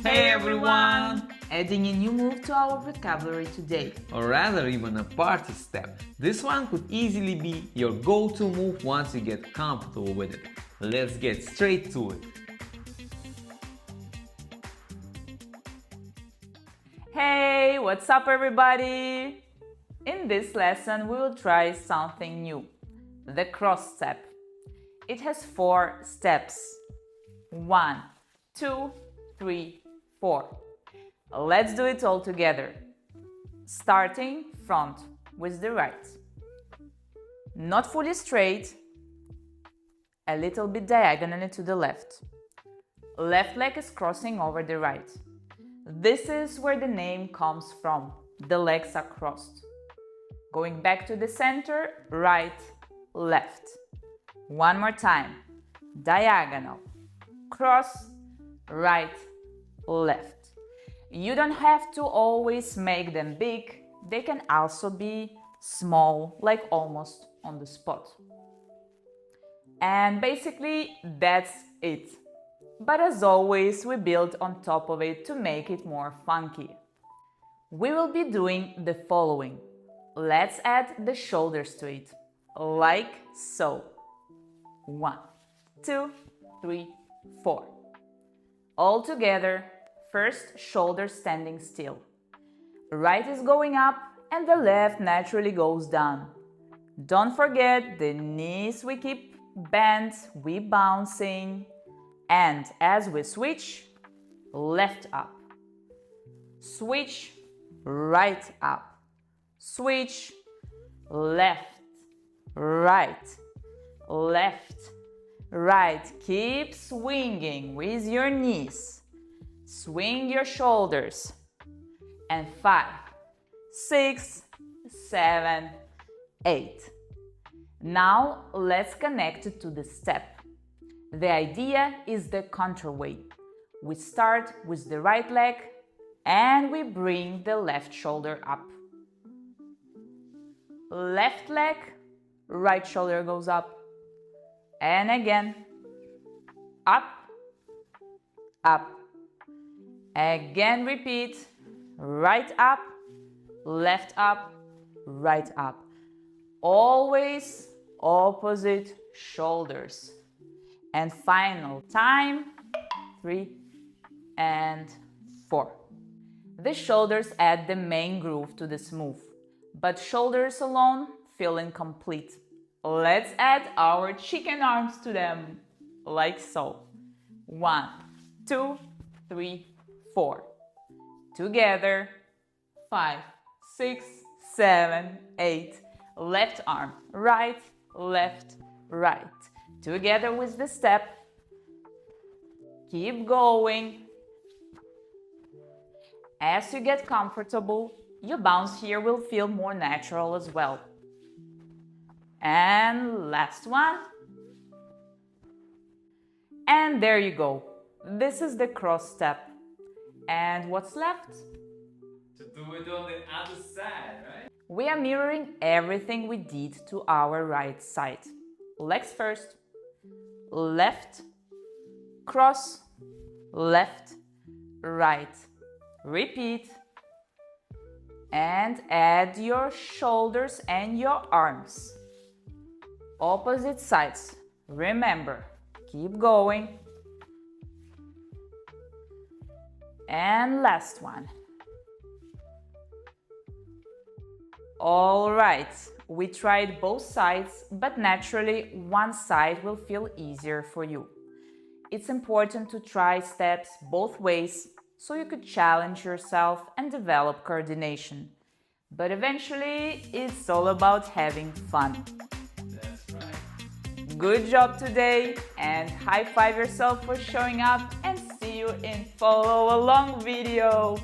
Hey everyone! Adding a new move to our vocabulary today. Or rather even a party step. This one could easily be your go-to move once you get comfortable with it. Let's get straight to it. Hey, what's up everybody? In this lesson we will try something new. The cross step. It has 4 steps. 1, 2, 3, 4. Let's do it all together. Starting front with the right. Not fully straight, a little bit diagonally to the left. Left leg is crossing over the right. This is where the name comes from. The legs are crossed. Going back to the center, right, left. One more time. Diagonal. Cross, right, left. You don't have to always make them big. They can also be small, like almost on the spot. And basically, that's it. But as always, we build on top of it to make it more funky. We will be doing the following. Let's add the shoulders to it, like so. 1, 2, 3, 4. All together, first shoulder standing still. Right is going up and the left naturally goes down. Don't forget the knees we keep bent, we bouncing. And as we switch, left up. Switch, right up. Switch, left, right, left, right. Keep swinging with your knees. Swing your shoulders. And 5, 6, 7, 8. Now let's connect it to the step. The idea is the counterweight. We start with the right leg and we bring the left shoulder up. Left leg, right shoulder goes up. And again, up, up. Again, repeat, right up, left up, right up. Always opposite shoulders. And final time, 3 and 4. The shoulders add the main groove to this move, but shoulders alone feel incomplete. Let's add our chicken arms to them, like so. 1, 2, 3, 4. Together, 5, 6, 7, 8. Left arm, right, left, right. Together with the step. Keep going. As you get comfortable, your bounce here will feel more natural as well. And last one. And there you go. This is the cross step. And what's left? To do it on the other side, right? We are mirroring everything we did to our right side. Legs first. Left, cross, left, right. Repeat. And add your shoulders and your arms. Opposite sides. Remember, keep going. And last one. All right. We tried both sides, but naturally one side will feel easier for you. It's important to try steps both ways so you could challenge yourself and develop coordination. But eventually, it's all about having fun. That's right. Good job today and high five yourself for showing up and see you in follow along video.